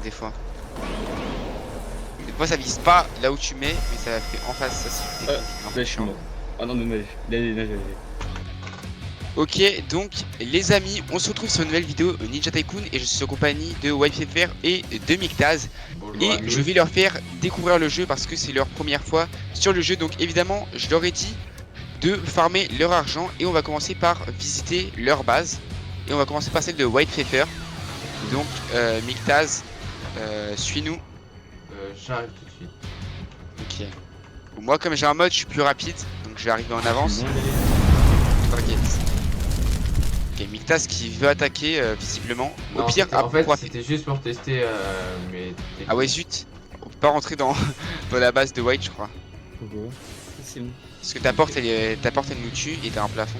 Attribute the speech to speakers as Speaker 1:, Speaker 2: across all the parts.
Speaker 1: des fois. Des fois ça vise pas là où tu mets, mais ça fait en face, ça c'est
Speaker 2: Là je suis mort. Ah non dommage. Là j'avais.
Speaker 1: Ok, donc les amis, on se retrouve sur une nouvelle vidéo Ninja Tycoon et je suis en compagnie de WhiteFever et de Mictaz.
Speaker 3: Bonjour à
Speaker 1: Et je
Speaker 3: tous.
Speaker 1: vais leur faire découvrir le jeu parce que c'est leur première fois sur le jeu. Donc évidemment, je leur ai dit de farmer leur argent et on va commencer par visiter leur base. Et on va commencer par celle de WhiteFever. Donc Mictaz, suis-nous.
Speaker 3: J'arrive tout de suite.
Speaker 1: Ok. Bon, moi comme j'ai un mode, je suis plus rapide, donc je vais arriver en avance. T'inquiète. Ok, Mictaz qui veut attaquer visiblement. Au
Speaker 3: Non,
Speaker 1: pire,
Speaker 3: en fait,
Speaker 1: pourquoi...
Speaker 3: c'était juste pour tester mes
Speaker 1: Ah ouais,
Speaker 3: techniques.
Speaker 1: zut. On peut pas rentrer dans, dans la base de White, je crois.
Speaker 2: Pourquoi? C'est bon.
Speaker 1: Parce que ta porte, ta porte, elle nous tue et t'as un plafond.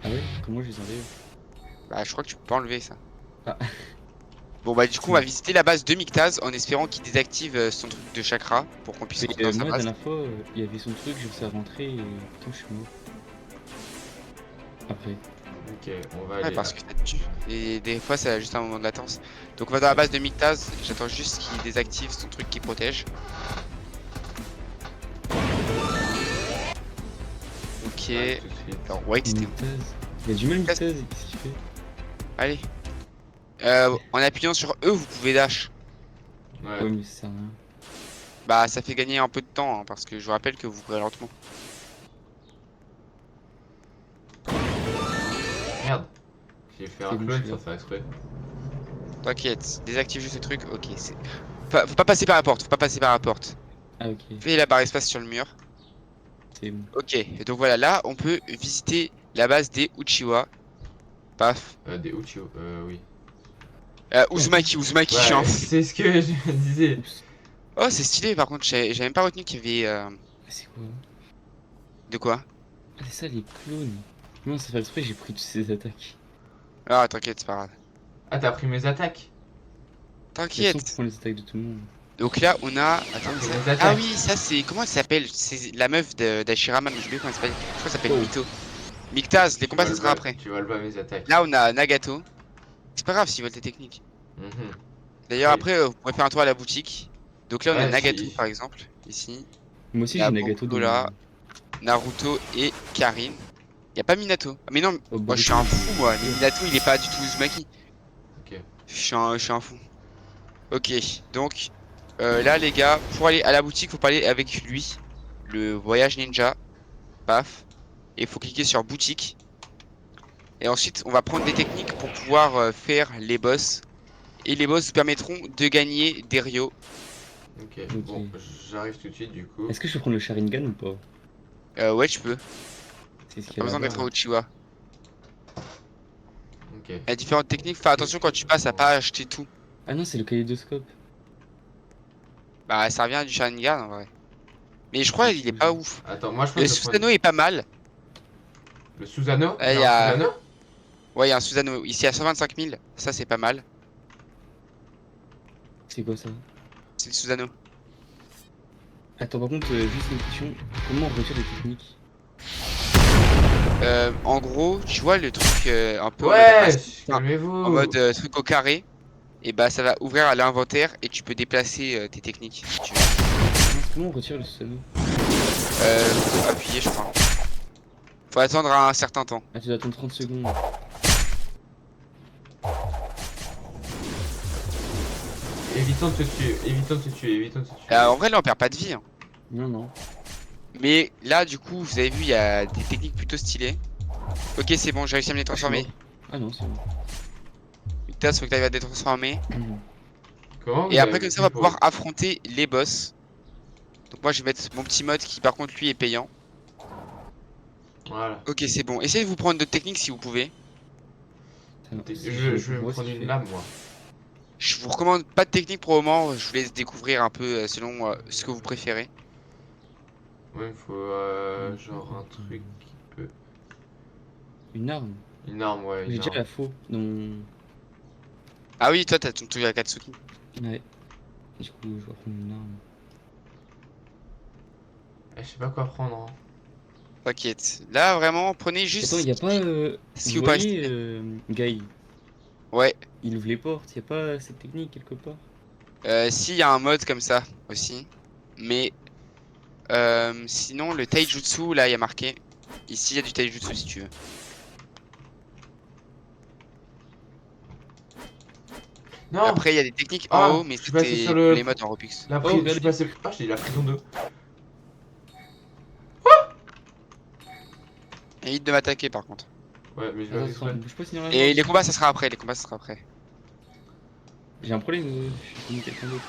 Speaker 2: Ah ouais? Comment je les enlève?
Speaker 1: Bah, je crois que tu peux pas enlever ça.
Speaker 2: Ah,
Speaker 1: Bon, bah, du coup, on va
Speaker 2: si.
Speaker 1: visiter la base de Mictaz en espérant qu'il désactive son truc de chakra pour qu'on puisse
Speaker 2: Mais
Speaker 1: rentrer dans sa
Speaker 2: moi, la
Speaker 1: base.
Speaker 2: dernière fois, il y avait son truc, je sais rentrer et putain, je suis mort. Après.
Speaker 3: Ok, on va
Speaker 1: Ouais,
Speaker 3: aller
Speaker 1: parce
Speaker 3: là.
Speaker 1: que ça te tue. Et des fois, ça a juste un moment de latence. Donc, on va dans la base de Mictaz. J'attends juste qu'il désactive son truc qui protège. Ok.
Speaker 3: J'arrive tout de suite.
Speaker 1: Alors, White, c'était où?
Speaker 2: Mictaz. Il y a du mal Mictaz, qu'est-ce qu'il fait?
Speaker 1: Allez. En appuyant sur E, vous pouvez dash.
Speaker 3: Ouais.
Speaker 2: Ouais, mais ça sert à rien.
Speaker 1: Bah, ça fait gagner un peu de temps, hein, parce que je vous rappelle que vous courez lentement.
Speaker 3: Merde. J'ai fait un
Speaker 2: C'est bon, je
Speaker 3: clone
Speaker 2: suis
Speaker 3: sans
Speaker 2: là.
Speaker 3: faire exprès.
Speaker 1: T'inquiète, désactive juste le truc. Ok, c'est. Faut pas passer par la porte, faut pas passer par la porte.
Speaker 2: Ah ok,
Speaker 1: Fais la barre espace sur le mur.
Speaker 2: c'est bon.
Speaker 1: Ok, et donc voilà, là, on peut visiter la base des Uchiwa. Paf.
Speaker 3: Des Uchiho, oui.
Speaker 1: Uzumaki, Uzumaki, je suis un
Speaker 3: Ouais,
Speaker 1: fou.
Speaker 3: c'est ce que je me disais.
Speaker 2: Oups.
Speaker 1: Oh, c'est stylé, par contre, j'avais même pas retenu qu'il y avait.
Speaker 2: Ah, c'est quoi?
Speaker 1: De quoi?
Speaker 2: Ah, c'est ça, les clones. Non, ça fait exprès, j'ai pris toutes ces attaques.
Speaker 1: Ah, t'inquiète, c'est pas grave.
Speaker 3: Ah, t'as pris mes attaques.
Speaker 1: T'inquiète.
Speaker 2: De toute façon, faut prendre les attaques de tout le monde.
Speaker 1: Donc là, on a.
Speaker 3: T'as
Speaker 1: Attends,
Speaker 3: pris
Speaker 1: ça.
Speaker 3: mes
Speaker 1: Ah
Speaker 3: attaques.
Speaker 1: oui, ça c'est. Comment elle s'appelle? C'est la meuf d'Ashirama, mais je sais plus comment elle s'appelle. Je crois qu'elle s'appelle
Speaker 2: Oh.
Speaker 1: Mito. Mictaz, les combats, ça sera après.
Speaker 3: Tu voles pas mes attaques.
Speaker 1: Là, on a Nagato. C'est pas grave s'ils veulent tes techniques.
Speaker 3: Mhm.
Speaker 1: D'ailleurs,
Speaker 3: Oui.
Speaker 1: après, vous pourrez faire un tour à la boutique. Donc là, on a
Speaker 3: Ouais,
Speaker 1: Nagato,
Speaker 3: si.
Speaker 1: par exemple, ici.
Speaker 2: Moi
Speaker 1: Il
Speaker 2: aussi,
Speaker 1: y
Speaker 2: j'ai
Speaker 1: a
Speaker 2: Nagato
Speaker 1: Boruto
Speaker 2: dans mon.
Speaker 1: là, Naruto et Karin. Il y a pas Minato. Ah, mais non,
Speaker 2: Oh,
Speaker 1: moi je suis
Speaker 2: Boruto,
Speaker 1: un
Speaker 2: il
Speaker 1: fou, moi. Mais
Speaker 2: est.
Speaker 1: Minato, il est pas du tout Uzumaki.
Speaker 3: Ok.
Speaker 1: Je suis un fou. Ok, donc là, les gars, pour aller à la boutique, faut parler avec lui. Le voyage ninja. Paf. Et il faut cliquer sur boutique. Et ensuite, on va prendre des techniques pour pouvoir faire les boss. Et les boss vous permettront de gagner des Ryo.
Speaker 3: Ok.
Speaker 2: Ok.
Speaker 3: Bon, j'arrive tout de suite du coup.
Speaker 2: Est-ce que je peux prendre le Sharingan ou pas?
Speaker 1: Ouais, tu peux.
Speaker 2: C'est ce
Speaker 1: T'as
Speaker 2: qu'il
Speaker 1: pas
Speaker 2: y a
Speaker 1: besoin
Speaker 2: là-bas
Speaker 1: d'être
Speaker 2: là.
Speaker 1: au Uchiwa.
Speaker 3: Ok.
Speaker 1: Il y a différentes techniques. Fais attention quand tu passes à pas acheter tout.
Speaker 2: Ah non, c'est le kaléidoscope.
Speaker 1: Bah, ça revient du Sharingan en vrai. Mais je
Speaker 2: Le
Speaker 1: crois qu'il est pas
Speaker 2: Susan.
Speaker 1: ouf.
Speaker 3: Attends, moi je pense
Speaker 1: Le
Speaker 3: que je vais prendre
Speaker 1: Susanoo est pas mal.
Speaker 3: le Susanoo.
Speaker 1: Il
Speaker 3: J'ai
Speaker 1: y
Speaker 3: un
Speaker 1: a...
Speaker 3: Susanoo.
Speaker 1: Ouais, il y a un Susanoo ici à 125 000. Ça, c'est pas mal.
Speaker 2: C'est quoi ça?
Speaker 1: C'est le Susanoo.
Speaker 2: Attends, par contre, juste une question. Comment on retire les techniques?
Speaker 1: En gros, tu vois le truc un peu en mode
Speaker 3: Ouais,
Speaker 1: enfin, en
Speaker 3: calmez-vous.
Speaker 1: mode truc au carré. Et bah, ça va ouvrir à l'inventaire et tu peux déplacer tes techniques si tu veux.
Speaker 2: Mince, comment on retire le Susanoo?
Speaker 1: Faut appuyer, je crois. Faut attendre un certain temps.
Speaker 2: Ah, tu dois attendre 30 secondes.
Speaker 3: Évitons de te tuer, évitons de te tuer, évitons de te tuer.
Speaker 1: En vrai, là, on perd pas de vie, hein.
Speaker 2: Non, non.
Speaker 1: Mais là, du coup, vous avez vu, il y a des techniques plutôt stylées. Ok, c'est bon, j'ai réussi à me les
Speaker 2: Ah, je suis
Speaker 1: transformer.
Speaker 2: mort. Ah non, c'est bon.
Speaker 1: Victas, faut que tu arrives à te transformer.
Speaker 3: Comment
Speaker 1: Et
Speaker 3: vous
Speaker 1: après,
Speaker 3: avez
Speaker 1: comme ça, on
Speaker 3: fait
Speaker 1: va
Speaker 3: pour...
Speaker 1: pouvoir affronter les boss. Donc, moi, je vais mettre mon petit mode qui, par contre, lui, est payant.
Speaker 3: Voilà.
Speaker 1: Ok, c'est bon. Essayez de vous prendre d'autres techniques si vous pouvez.
Speaker 2: Ça,
Speaker 3: Je vais me
Speaker 2: vois ce
Speaker 3: prendre
Speaker 2: qu'il
Speaker 3: une
Speaker 2: fait.
Speaker 3: lame, moi.
Speaker 1: Je vous recommande pas de technique pour le moment. Je vous laisse découvrir un peu selon ce que vous préférez.
Speaker 3: Ouais, il me faut genre un truc qui peut...
Speaker 2: Une arme.
Speaker 3: Une arme, ouais,
Speaker 2: J'ai
Speaker 3: une
Speaker 2: déjà
Speaker 3: arme.
Speaker 2: la faux dans mon.
Speaker 1: Ah oui, toi, t'as ton truc à Katsuki.
Speaker 2: Ouais. Du coup, je vais prendre une arme.
Speaker 3: Eh, je sais pas quoi prendre, hein.
Speaker 1: T'inquiète. Là, vraiment, prenez juste
Speaker 2: Attends, il y a pas.
Speaker 1: ce
Speaker 2: Vous
Speaker 1: qui vous paraît
Speaker 2: voyez
Speaker 1: stylé.
Speaker 2: Guy?
Speaker 1: Ouais.
Speaker 2: il ouvre les portes. Y a pas cette technique quelque part?
Speaker 1: Si, il y a un mode comme ça aussi. Mais sinon, le taijutsu, là, il y a marqué. Ici, il y a du taijutsu si tu veux.
Speaker 3: Non!
Speaker 1: Après, il y a des techniques en
Speaker 3: Ah!
Speaker 1: haut, mais
Speaker 3: Je suis passé sur
Speaker 1: c'était pour
Speaker 3: le.
Speaker 1: les modes en Robux.
Speaker 3: La
Speaker 2: Oh,
Speaker 3: je suis
Speaker 2: regardez.
Speaker 3: passé. Ah, j'ai la prison 2.
Speaker 1: Évite de m'attaquer par contre.
Speaker 3: Ouais, mais je vais
Speaker 2: Attends,
Speaker 3: faire
Speaker 2: attends,
Speaker 3: exprès.
Speaker 2: bouge pas sinon la
Speaker 1: Et
Speaker 2: mort.
Speaker 1: les combats, ça sera après. Les combats, ça sera après.
Speaker 2: J'ai un problème, je suis comme quelqu'un d'autre.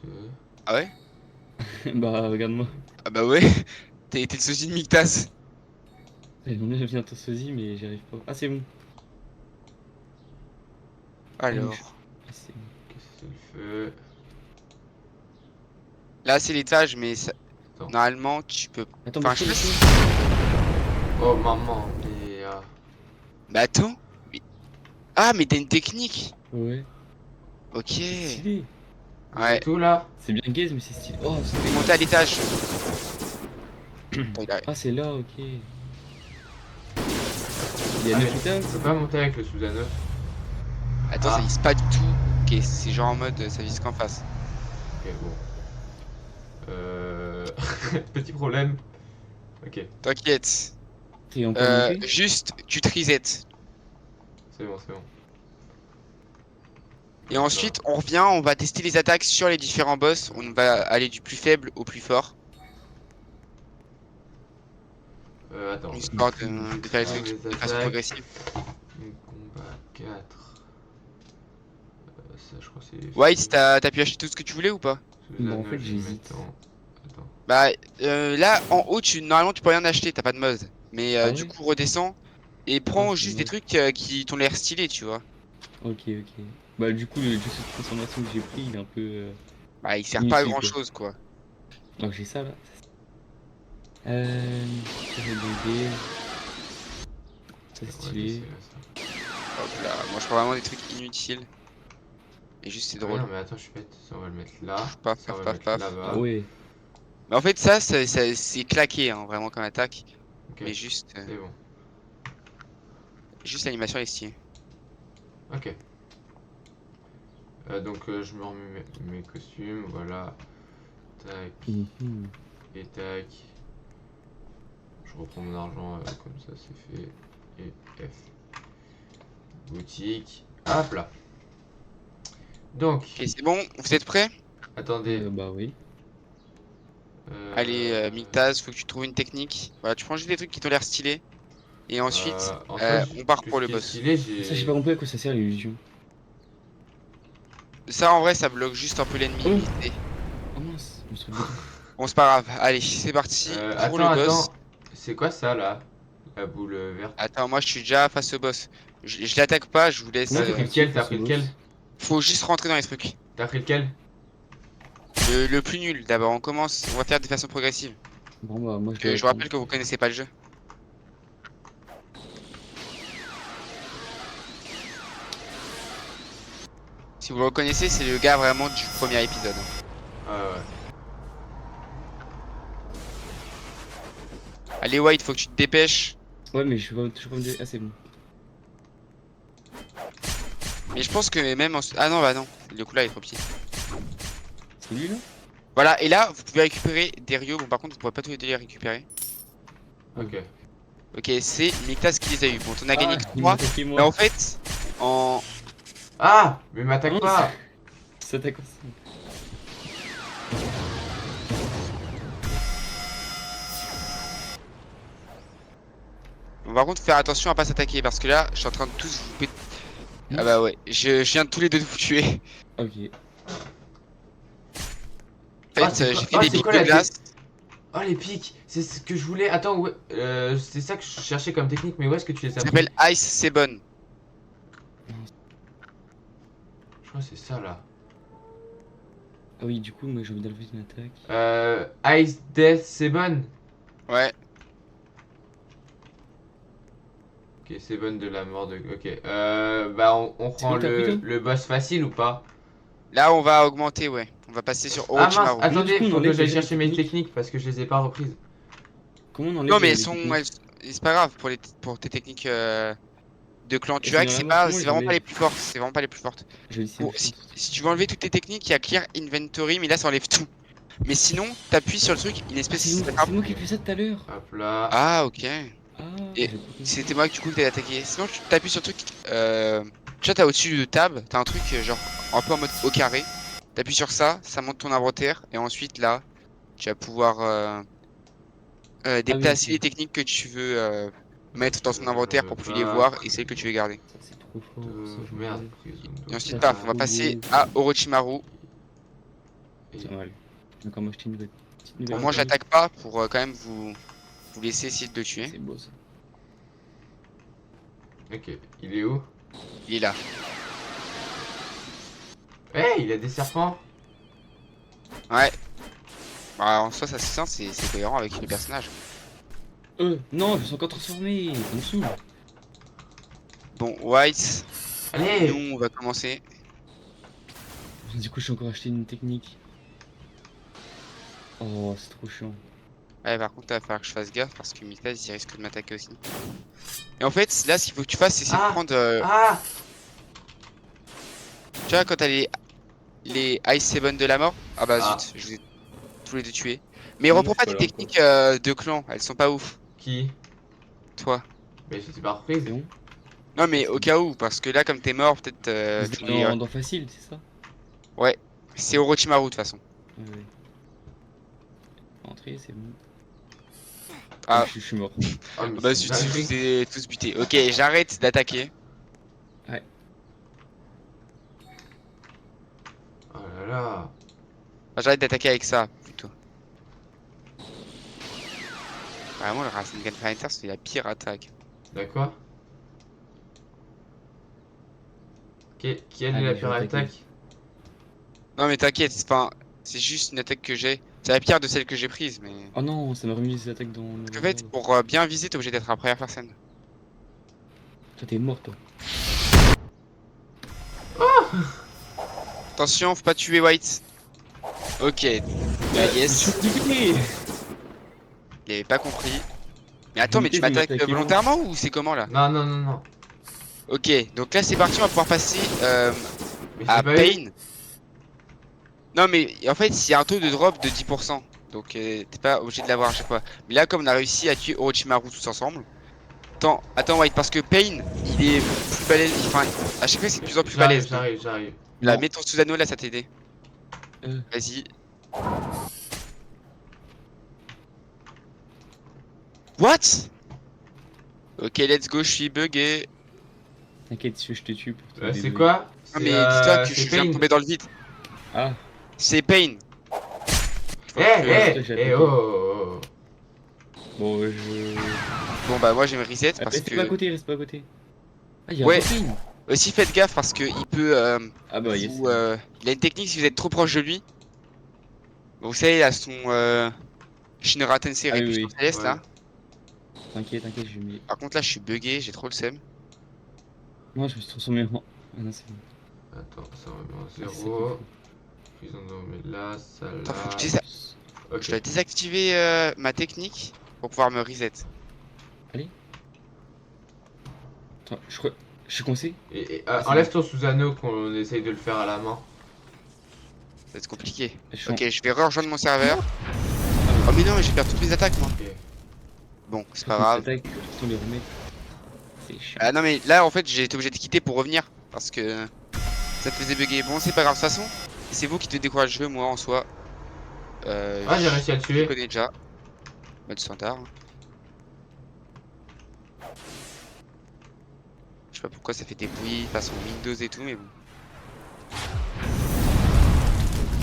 Speaker 3: Deux.
Speaker 1: Ah ouais?
Speaker 2: Bah, regarde-moi.
Speaker 1: Ah bah ouais. T'es le sosie de Mictas.
Speaker 2: J'aimerais bien ton sosie, mais j'y arrive pas. Ah, c'est bon.
Speaker 1: Alors.
Speaker 2: Ah, c'est bon.
Speaker 3: Ok, ça, c'est le feu.
Speaker 1: Là, c'est l'étage, mais
Speaker 3: Attends.
Speaker 1: normalement, tu peux.
Speaker 2: Attends,
Speaker 1: Enfin,
Speaker 2: bouge
Speaker 1: je
Speaker 2: pas,
Speaker 1: sais
Speaker 2: bouge
Speaker 1: pas si-
Speaker 3: Oh, maman. Et.
Speaker 1: Bah attends. Mais... Ah, mais t'as une technique.
Speaker 2: pas. Ouais.
Speaker 1: Ok.
Speaker 2: C'est stylé.
Speaker 1: Ouais.
Speaker 3: C'est tout là?
Speaker 2: C'est bien gaze, mais c'est stylé. Oh,
Speaker 1: Je vais
Speaker 2: c'est...
Speaker 1: monter à l'étage. Attends,
Speaker 2: Ah, c'est là, ok. Il y a
Speaker 3: Ah,
Speaker 2: 9
Speaker 3: mais
Speaker 2: étages.
Speaker 3: je peux pas monter avec le Susanoo.
Speaker 1: Attends, ça
Speaker 3: Ah.
Speaker 1: vise pas du tout. Ok, c'est genre en mode ça vise qu'en face.
Speaker 3: Ok, bon. Petit problème. Ok,
Speaker 1: T'inquiète.
Speaker 2: T'es encore monté?
Speaker 1: Juste, tu te reset.
Speaker 3: c'est bon, c'est bon.
Speaker 1: Et ensuite, on revient, on va tester les attaques sur les différents boss. On va aller du plus faible au plus fort.
Speaker 3: Attends.
Speaker 1: Histoire de faire les
Speaker 3: Ah,
Speaker 1: trucs
Speaker 3: les
Speaker 1: de façon
Speaker 3: attaques.
Speaker 1: progressive.
Speaker 3: Combat 4. Ça, je crois que c'est.
Speaker 1: White, t'as pu acheter tout ce que tu voulais ou pas?
Speaker 2: Bah, en
Speaker 3: Susanoo,
Speaker 2: fait,
Speaker 3: je vais le
Speaker 2: j'hésite.
Speaker 3: mettre en. Attends.
Speaker 1: Bah là, en haut, normalement, tu peux rien acheter, t'as pas de mode. Mais
Speaker 2: Ah
Speaker 1: du
Speaker 2: ouais?
Speaker 1: coup, redescends et
Speaker 2: Ah,
Speaker 1: prends
Speaker 2: c'est
Speaker 1: juste des
Speaker 2: mode.
Speaker 1: trucs qui t'ont l'air stylés, tu vois.
Speaker 2: Ok, ok. Bah, du coup, le juste de transformation que j'ai pris, il est un peu
Speaker 1: Bah, il sert pas à
Speaker 2: inutile,
Speaker 1: grand
Speaker 2: quoi.
Speaker 1: chose, quoi.
Speaker 2: Donc, j'ai ça, là. Euh... Tiré de gaze. Ça,
Speaker 3: Ouais,
Speaker 2: stylé.
Speaker 3: c'est là, ça.
Speaker 1: Hop là, moi je prends vraiment des trucs inutiles. Et juste c'est
Speaker 3: Ah, mais
Speaker 1: drôle.
Speaker 3: non, mais attends, je suis bête. Ça, on va le mettre là.
Speaker 1: Paf,
Speaker 3: Ça, on
Speaker 1: paf,
Speaker 3: va le
Speaker 1: paf,
Speaker 3: mettre
Speaker 1: paf.
Speaker 2: Ah
Speaker 3: là-bas.
Speaker 2: ouais.
Speaker 1: Mais en fait, ça c'est claqué, hein, vraiment comme attaque.
Speaker 3: Ok,
Speaker 1: Mais juste,
Speaker 3: c'est bon.
Speaker 1: juste l'animation est stylée.
Speaker 3: Ok. Donc, je me remets mes costumes. Voilà. Tac.
Speaker 2: Mhm.
Speaker 3: Et tac. Je reprends mon argent comme ça, c'est fait. Et F. Boutique. Hop là. Donc,
Speaker 1: Ok, c'est bon, vous êtes prêts?
Speaker 3: attendez.
Speaker 2: Bah oui.
Speaker 1: Allez,
Speaker 3: Euh,
Speaker 1: Mictaz, faut que tu trouves une technique. Voilà, tu prends juste des trucs qui t'ont l'air stylés. Et ensuite,
Speaker 3: en soi,
Speaker 1: on part
Speaker 3: tout
Speaker 1: pour
Speaker 3: ce
Speaker 1: le
Speaker 3: qui est
Speaker 1: boss.
Speaker 3: stylé,
Speaker 2: Ça, j'ai
Speaker 3: j'ai.
Speaker 2: pas compris à quoi ça sert l'illusion.
Speaker 1: Ça en vrai, ça bloque juste un peu l'ennemi.
Speaker 2: Oh,
Speaker 1: Et-
Speaker 2: oh mince, je me suis trompé.
Speaker 1: Bon, c'est pas grave. Allez, c'est parti pour le
Speaker 3: Attends,
Speaker 1: boss.
Speaker 3: attends. C'est quoi ça là? La boule verte.
Speaker 1: Attends, moi je suis déjà face au boss. Je l'attaque pas, je vous laisse.
Speaker 2: Comment
Speaker 3: T'as
Speaker 2: t'es
Speaker 3: pris
Speaker 2: parti
Speaker 3: lequel? T'as
Speaker 2: face au
Speaker 3: pris lequel?
Speaker 2: boss?
Speaker 1: Faut juste rentrer dans les trucs.
Speaker 3: T'as pris lequel?
Speaker 1: Le plus nul, d'abord, on commence, on va faire de façon progressive.
Speaker 2: Bon bah moi je dois
Speaker 1: Je vous
Speaker 2: attendre.
Speaker 1: rappelle que vous connaissez pas le jeu. Si vous le reconnaissez, c'est le gars vraiment du premier épisode.
Speaker 3: Ah ouais.
Speaker 1: Allez White, faut que tu te dépêches.
Speaker 2: Ouais mais je suis pas toujours pas me... Ah c'est bon.
Speaker 1: Mais je pense que même en... Ah non, bah non, le coup là est trop petit.
Speaker 2: C'est lui là?
Speaker 1: Voilà, et là, vous pouvez récupérer des Rio. Bon, par contre, vous pourrez pas tous les récupérer.
Speaker 3: Ok.
Speaker 1: Ok, c'est Mictas qui les a eu. Bon, t'en as gagné
Speaker 2: Ah,
Speaker 1: que
Speaker 2: il m'a
Speaker 1: 3.
Speaker 2: attaqué
Speaker 1: Mais
Speaker 2: moi.
Speaker 1: en fait, en...
Speaker 3: Ah! Mais m'attaque
Speaker 2: Ah,
Speaker 3: pas!
Speaker 2: Ça t'attaque aussi.
Speaker 1: Bon, par contre, faire attention à pas s'attaquer parce que là, je suis en train de tous vous péter. Ah bah ouais, je viens de tous les deux de vous tuer.
Speaker 2: Ok.
Speaker 1: En
Speaker 3: Ah,
Speaker 1: fait,
Speaker 3: c'est quoi,
Speaker 1: j'ai fait des
Speaker 3: c'est
Speaker 1: pics
Speaker 3: quoi
Speaker 1: de
Speaker 3: la
Speaker 1: glace.
Speaker 3: Oh les pics! C'est ce que je voulais. Attends, ouais. C'est ça que je cherchais comme technique, mais où est-ce que tu les
Speaker 1: Ça
Speaker 3: as pris?
Speaker 1: s'appelle Ice Sebon.
Speaker 3: Je crois que c'est ça là.
Speaker 2: Ah oui du coup moi j'ai envie d'enlever une attaque.
Speaker 3: Ice Death, c'est bon.
Speaker 1: Ouais.
Speaker 3: Ok, c'est bonne de la mort de. Ok. Bah, on
Speaker 2: C'est
Speaker 3: prend
Speaker 2: quoi, t'as pris, toi?
Speaker 3: le boss facile ou pas?
Speaker 1: Là, on va augmenter, ouais. On va passer sur
Speaker 3: Ah mince,
Speaker 1: Orochimaru.
Speaker 2: Comment du
Speaker 3: attendez,
Speaker 2: coup on
Speaker 3: faut que
Speaker 2: enlève
Speaker 3: j'aille
Speaker 2: déjà les
Speaker 3: chercher mes
Speaker 2: techniques?
Speaker 3: techniques parce que je les ai pas reprises.
Speaker 2: Comment on
Speaker 1: Non,
Speaker 2: enlève
Speaker 1: mais
Speaker 2: les techniques?
Speaker 1: c'est pas grave pour pour tes techniques. de clan
Speaker 2: Et
Speaker 1: Tuac,
Speaker 2: c'est normalement, comment
Speaker 1: c'est
Speaker 2: les
Speaker 1: vraiment pas les
Speaker 2: enlève?
Speaker 1: plus fortes. C'est vraiment pas les plus fortes.
Speaker 2: Je vais essayer
Speaker 1: Bon,
Speaker 2: de
Speaker 1: si,
Speaker 2: chance.
Speaker 1: si tu veux enlever toutes tes techniques, il y a Clear Inventory, mais là ça enlève tout. Mais sinon, t'appuies sur le truc, une
Speaker 2: Ah,
Speaker 1: espèce.
Speaker 2: c'est moi qui ai fait ça tout à l'heure.
Speaker 3: Hop là.
Speaker 1: Ah, ok.
Speaker 2: Ah,
Speaker 1: Et
Speaker 2: j'ai pas compris.
Speaker 1: c'était moi du coup que t'avais attaqué. Sinon, tu t'appuies sur le truc. Tu vois, t'as au-dessus de tab, t'as un truc genre un peu en mode au carré. T'appuies sur ça, ça monte ton inventaire. Et ensuite, là, tu vas pouvoir
Speaker 2: Ah oui,
Speaker 1: déplacer
Speaker 2: ok.
Speaker 1: les techniques que tu veux mettre
Speaker 3: Ok,
Speaker 1: dans ton inventaire
Speaker 3: je
Speaker 1: pour plus les
Speaker 3: pas
Speaker 1: voir et
Speaker 3: pris
Speaker 1: celles que tu veux garder.
Speaker 2: Ça, c'est trop fort. Ça,
Speaker 3: de
Speaker 2: je
Speaker 3: merde,
Speaker 2: veux.
Speaker 3: prison
Speaker 1: Et ensuite,
Speaker 2: Ça,
Speaker 3: d'otage.
Speaker 1: paf,
Speaker 2: c'est
Speaker 1: on va
Speaker 2: trop
Speaker 1: passer
Speaker 2: beau.
Speaker 1: à Orochimaru.
Speaker 3: Et
Speaker 2: C'est mal. Donc, on va acheter une nouvelle. Petite nouvelle
Speaker 1: Bon, moi,
Speaker 2: armure.
Speaker 1: j'attaque pas pour quand même vous laisser essayer de le
Speaker 2: Ça,
Speaker 1: tuer.
Speaker 2: c'est beau ça.
Speaker 3: ok, il est où?
Speaker 1: Il est là.
Speaker 3: Eh, il a des serpents.
Speaker 1: Ouais. Bah, en soi, ça se sent, c'est cohérent avec le personnage.
Speaker 2: Non, je me suis encore transformé. Ça me saoule.
Speaker 1: Bon, White,
Speaker 3: Allez.
Speaker 1: nous, on va commencer.
Speaker 2: Du coup, je suis encore acheté une technique. Oh, c'est trop chiant.
Speaker 1: Ouais, par contre, il va falloir que je fasse gaffe parce que Mitaz, il risque de m'attaquer aussi. Et en fait, là, ce qu'il faut que tu fasses, c'est de
Speaker 3: Ah.
Speaker 1: prendre.
Speaker 3: Ah.
Speaker 1: Tu vois, quand t'as les Ice Seven de la mort. Ah bah
Speaker 3: Ah.
Speaker 1: zut, je vous ai tous les deux tués. Mais
Speaker 2: Moi, je
Speaker 1: reprends
Speaker 2: suis
Speaker 1: pas
Speaker 2: pas
Speaker 1: tes
Speaker 2: là encore.
Speaker 1: techniques de clan, elles sont pas ouf.
Speaker 3: Qui?
Speaker 1: Toi.
Speaker 3: Mais j'étais pas reprise.
Speaker 2: C'est bon?
Speaker 1: Non,
Speaker 2: Ah,
Speaker 1: mais
Speaker 2: c'est
Speaker 1: au
Speaker 2: bon.
Speaker 1: cas où, parce que là, comme t'es mort, peut-être
Speaker 2: Vous
Speaker 1: tu
Speaker 2: êtes
Speaker 1: les.
Speaker 2: dans facile, c'est ça?
Speaker 1: Ouais, c'est Orochimaru de toute façon.
Speaker 2: Ouais, ouais. Entrée, c'est bon. Oh,
Speaker 1: Ah,
Speaker 2: je suis mort.
Speaker 3: Oh, mais
Speaker 1: bah
Speaker 3: c'est une
Speaker 1: zut, je
Speaker 3: dinguerie.
Speaker 1: vous ai tous butés. Ok, j'arrête d'attaquer.
Speaker 2: Ouais.
Speaker 3: Oh là là.
Speaker 1: Enfin, j'arrête d'attaquer avec ça, plutôt. Vraiment, le Rasengan Fighter, c'est la pire attaque.
Speaker 3: D'accord. Quelle est la
Speaker 2: Allez, je
Speaker 3: pire
Speaker 2: vais attaquer.
Speaker 3: attaque?
Speaker 1: Non, mais t'inquiète, enfin, c'est juste une attaque que j'ai. C'est la pire de celle que j'ai prise, mais.
Speaker 2: Oh non, ça m'a remis les attaques dans
Speaker 1: Parce
Speaker 2: mauvais
Speaker 1: qu'en fait,
Speaker 2: ordre.
Speaker 1: pour bien viser, t'es obligé d'être à la première personne.
Speaker 2: Toi, t'es mort, toi.
Speaker 1: Attention, faut pas tuer White. Ok, bah
Speaker 2: Je suis
Speaker 1: yes.
Speaker 2: dégoûté.
Speaker 1: Il avait pas compris. Mais attends, mais tu
Speaker 2: Mitez, il
Speaker 1: m'attaques
Speaker 2: m'attaquait moi.
Speaker 1: volontairement ou c'est comment là?
Speaker 3: Non, non, non, non.
Speaker 1: Ok, donc là c'est parti, on va pouvoir passer
Speaker 3: Mais j'ai
Speaker 1: à
Speaker 3: pas eu.
Speaker 1: Pain. Non mais en fait il y a un taux de drop de 10%. Donc t'es pas obligé de l'avoir à chaque fois. Mais là comme on a réussi à tuer Orochimaru tous ensemble. Attends White, parce que Pain il est plus balèze. Enfin, à chaque fois c'est de plus en plus
Speaker 3: J'arrive,
Speaker 1: balèze. Donc
Speaker 3: j'arrive, j'arrive.
Speaker 1: là,
Speaker 2: Non.
Speaker 1: mets ton Susanoo là, ça t'aider.
Speaker 2: Euh,
Speaker 1: Vas-y. What? Ok, let's go, je suis bugué.
Speaker 2: T'inquiète, si je te tue pour te
Speaker 3: C'est
Speaker 2: débugger.
Speaker 3: quoi?
Speaker 1: Non mais dis-toi que
Speaker 3: C'est
Speaker 1: je viens de
Speaker 3: Pain.
Speaker 1: tomber dans le vide.
Speaker 2: Ah,
Speaker 1: C'est Pain.
Speaker 3: Eh,
Speaker 2: c'est toi,
Speaker 3: eh,
Speaker 2: j'ai
Speaker 3: eh,
Speaker 2: attaqué.
Speaker 3: oh, oh, oh.
Speaker 2: Bon, je.
Speaker 1: Bon bah moi je vais me reset parce
Speaker 2: Reste pas à
Speaker 1: que.
Speaker 2: côté, reste pas à côté. Ah, il y a
Speaker 1: Ouais,
Speaker 2: Robin.
Speaker 1: aussi faites gaffe parce que il peut
Speaker 2: Ah bah, yes.
Speaker 1: il a une technique si vous êtes trop proche de lui. Vous savez, il a son Shinra Tensei
Speaker 2: Ah oui,
Speaker 1: Répulsion
Speaker 2: oui.
Speaker 1: Céleste
Speaker 3: Ouais.
Speaker 1: là.
Speaker 2: T'inquiète, t'inquiète, je vais me.
Speaker 1: Par contre là je suis bugué, j'ai trop le seum.
Speaker 2: Moi, je me suis transformé en. Ah non, c'est bon.
Speaker 3: Attends, ça remet en
Speaker 2: Ah, c'est ça qu'il
Speaker 3: zéro.
Speaker 2: faut.
Speaker 3: Prison de là, ça
Speaker 1: Attends, faut que
Speaker 3: là.
Speaker 1: je
Speaker 3: Ok.
Speaker 1: dois désactiver ma technique pour pouvoir me reset.
Speaker 2: Allez. Attends, je crois. Je suis coincé. Ah, c'est
Speaker 3: Enlève
Speaker 2: bon.
Speaker 3: ton Susanoo qu'on essaye de le faire à la main.
Speaker 1: Ça va être compliqué.
Speaker 2: Je suis en-
Speaker 1: Ok, je vais rejoindre mon serveur.
Speaker 2: Ah,
Speaker 1: Oh mais non, mais je vais perdre toutes mes attaques moi.
Speaker 3: Ok.
Speaker 1: Bon, c'est
Speaker 2: faut
Speaker 1: pas
Speaker 2: qu'on
Speaker 1: grave.
Speaker 2: s'attaque, faut les remettre. C'est chiant.
Speaker 1: Ah non mais là en fait j'ai été obligé de quitter pour revenir parce que ça me faisait bugger. Bon, c'est pas grave, de toute façon, c'est vous qui devez découvrir le jeu, moi en soi.
Speaker 3: Ah, j'ai réussi à le
Speaker 1: Je le
Speaker 3: tuer.
Speaker 1: connais déjà. Mode standard. Je sais pas pourquoi ça fait des bruits façon Windows et tout, mais bon.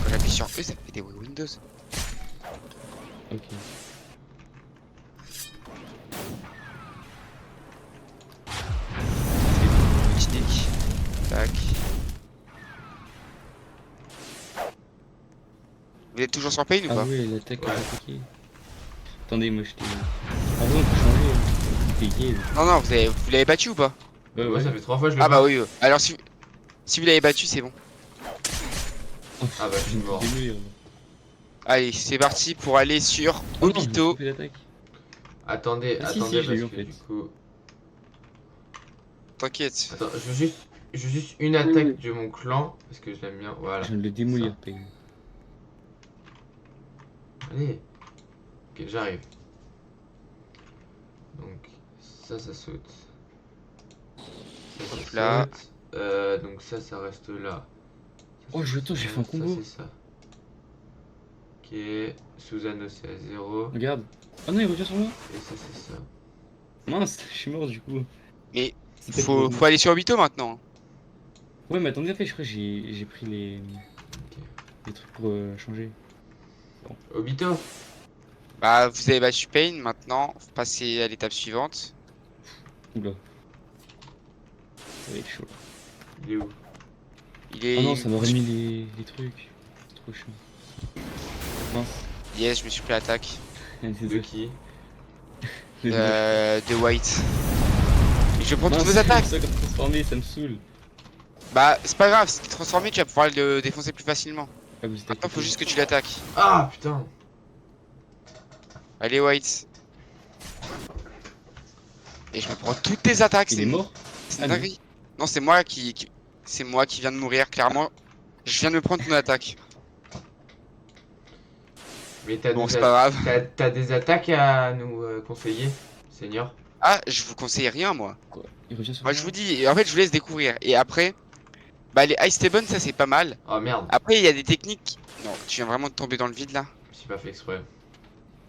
Speaker 1: Quand j'appuie sur E, ça fait des bruits Windows.
Speaker 2: Ok.
Speaker 1: Petit nick. Tac. Vous êtes toujours sur Pain ou
Speaker 2: Ah
Speaker 1: pas?
Speaker 2: ouais, l'attaque
Speaker 3: Ouais.
Speaker 2: a attaqué. Attendez, moi j'étais. Ah bon, on peut changer. Hein. T'es gay.
Speaker 1: Non, non, vous l'avez battu ou pas?
Speaker 2: Ouais,
Speaker 3: Ouais,
Speaker 2: ouais.
Speaker 3: ça fait 3 fois que je le
Speaker 1: Ah bah
Speaker 3: bats.
Speaker 1: oui. Alors si vous l'avez battu, c'est bon.
Speaker 2: Oh,
Speaker 3: Ah bah, je suis
Speaker 2: me
Speaker 3: mort.
Speaker 2: démolir, là.
Speaker 1: Allez, c'est parti pour aller sur
Speaker 2: Oh non, j'ai
Speaker 1: Obito.
Speaker 2: fait l'attaque.
Speaker 3: Attendez,
Speaker 2: Ah, si,
Speaker 3: attendez,
Speaker 2: si, je l'ai
Speaker 3: parce
Speaker 2: eu, en
Speaker 3: que
Speaker 2: fait.
Speaker 3: du coup.
Speaker 1: t'inquiète.
Speaker 3: Attends, je veux juste une attaque de mon clan, parce que je l'aime bien, voilà.
Speaker 2: Je viens de le démolir, Peg.
Speaker 3: Allez. Ok, j'arrive. Donc, ça saute. Ça
Speaker 1: Hop là.
Speaker 3: saute. Donc ça reste là. Ça,
Speaker 2: Oh,
Speaker 3: c'est
Speaker 2: attends, j'ai
Speaker 3: ça,
Speaker 2: fait un combo.
Speaker 3: Ça, c'est ça. Ok, Susano c'est à 0.
Speaker 2: Regarde. Oh non, il revient sur moi.
Speaker 3: Et ça, c'est ça.
Speaker 2: Mince, je suis mort du coup.
Speaker 1: Mais
Speaker 2: C'est pas qu'il
Speaker 1: faut aller sur Obito maintenant.
Speaker 2: Ouais, mais attendez, en fait, je crois que j'ai pris
Speaker 3: Ok.
Speaker 2: les trucs pour changer.
Speaker 3: Obito.
Speaker 1: Bah, vous avez battu Pain maintenant. Faut passer à l'étape suivante.
Speaker 2: Oula, ça va être chaud.
Speaker 3: Il est où?
Speaker 1: Il
Speaker 2: Oh non,
Speaker 1: est.
Speaker 2: ça m'aurait mis les trucs. C'est trop chiant. Mince.
Speaker 1: Yes, je me suis pris l'attaque
Speaker 3: De qui?
Speaker 1: de White. Mais je prends toutes
Speaker 2: Mince,
Speaker 1: vos attaques.
Speaker 2: ça comme transformé, ça me saoule.
Speaker 1: Bah, c'est pas grave, si t'es transformé, tu vas pouvoir le défoncer plus facilement.
Speaker 2: Ah, vous êtes à
Speaker 1: Maintenant, faut
Speaker 2: côté.
Speaker 1: juste que tu l'attaques.
Speaker 3: Ah putain.
Speaker 1: Allez, White. Et je me prends toutes tes attaques,
Speaker 2: Il
Speaker 1: c'est
Speaker 2: est mort?
Speaker 1: c'est
Speaker 2: Ah
Speaker 1: une
Speaker 2: non.
Speaker 1: dinguerie. Non, c'est moi c'est moi qui viens de mourir, clairement. Je viens de me prendre ton attaque.
Speaker 3: Mais t'as
Speaker 1: Bon,
Speaker 3: des,
Speaker 1: c'est pas grave.
Speaker 3: t'as des attaques à nous conseiller, Seigneur?
Speaker 1: Ah, je vous conseille rien, moi.
Speaker 2: Quoi? Il revient sur
Speaker 1: Moi,
Speaker 2: moi?
Speaker 1: je vous dis, en fait, je vous laisse découvrir. Et après, bah, les Ice Stable, ça, c'est pas mal.
Speaker 3: Oh merde,
Speaker 1: Après, il y a des techniques. Non, tu viens vraiment de tomber dans le vide, là.
Speaker 3: j'ai pas fait exprès.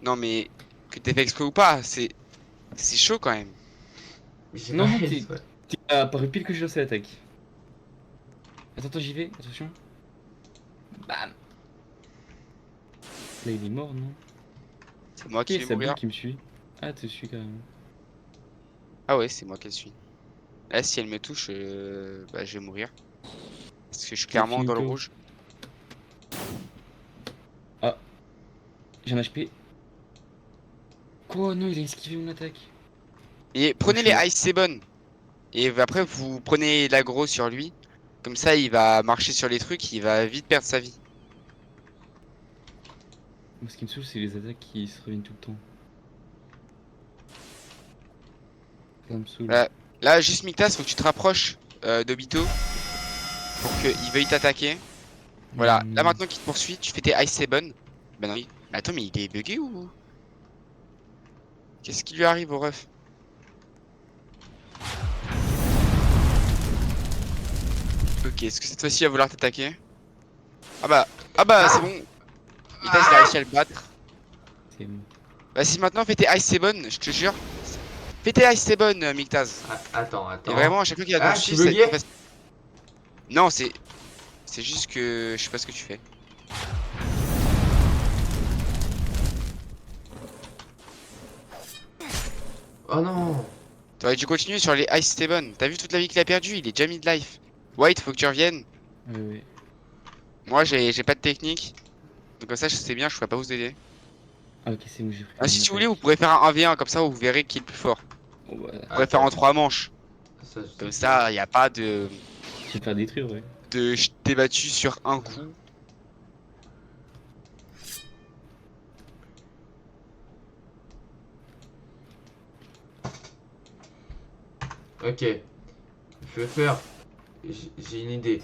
Speaker 1: Non, mais que t'aies fait exprès ou pas, c'est chaud quand même.
Speaker 3: Mais j'ai
Speaker 2: Non,
Speaker 3: pas
Speaker 2: non,
Speaker 3: fait
Speaker 2: t'es
Speaker 3: exprès.
Speaker 2: apparu pile que je lancé l'attaque. Attends, attends, j'y vais, attention. Bam! Là, il est mort, non?
Speaker 1: C'est moi
Speaker 2: Ok,
Speaker 1: qui vais
Speaker 2: ça boule
Speaker 1: mourir.
Speaker 2: qui me suit. Ah, te suis quand même.
Speaker 1: Ah ouais, c'est moi qui le suis. Là, si elle me touche, bah, je vais mourir. Parce que je suis clairement dans le
Speaker 2: Finito.
Speaker 1: rouge.
Speaker 2: Ah, j'ai un HP. Quoi? Non, il a esquivé mon attaque.
Speaker 1: Et prenez
Speaker 2: je suis
Speaker 1: les Ice Sebon. Et après, vous prenez l'aggro sur lui. Comme ça, il va marcher sur les trucs, il va vite perdre sa vie.
Speaker 2: Moi, ce qui me saoule, c'est les attaques qui se reviennent tout le temps. Ça me saoule.
Speaker 1: Là, juste Miktas, faut que tu te rapproches d'Obito pour qu'il veuille t'attaquer. Voilà, là
Speaker 2: Hmm.
Speaker 1: maintenant qu'il te poursuit, tu fais tes Ice Sebon. Bah non, mais attends, mais il est bugué ou... Qu'est-ce qui lui arrive au ref? Ok, est-ce que cette fois-ci il va vouloir t'attaquer? Ah bah c'est bon. Miktas il a réussi à le battre.
Speaker 2: C'est bon.
Speaker 1: Vas-y maintenant fais tes Ice Sebon, je te jure. Fais tes Ice Sebon, Miktas.
Speaker 3: Ah, attends.
Speaker 1: Et vraiment, à chaque fois qu'il a
Speaker 3: Ah,
Speaker 1: ton
Speaker 3: tu
Speaker 1: dessus, ça va être
Speaker 3: buguais?
Speaker 1: plus facile. Non, c'est juste que je sais pas ce que tu fais.
Speaker 3: Oh non.
Speaker 1: T'aurais dû continuer sur les Ice Sebon. T'as vu toute la vie qu'il a perdu, il est déjà mid-life. White, faut que tu reviennes.
Speaker 2: Ouais, ouais.
Speaker 1: Moi, j'ai pas de technique. Donc comme ça, je sais bien, je pourrais pas vous aider.
Speaker 2: Ah, ok, c'est bon, j'ai pris
Speaker 1: Ah,
Speaker 2: mon
Speaker 1: si tu voulez,
Speaker 2: attaque.
Speaker 1: vous pourrez faire un 1v1, comme ça vous verrez qui est le plus fort.
Speaker 2: Bon, bah,
Speaker 1: Vous pourrez faire en 3 manches.
Speaker 3: Ça, je
Speaker 1: Comme
Speaker 3: sais
Speaker 1: ça, y a pas de
Speaker 2: je vais me faire détruire, ouais.
Speaker 1: je t'ai battu sur un coup.
Speaker 3: pas. Ok. Je vais faire. J'ai une idée.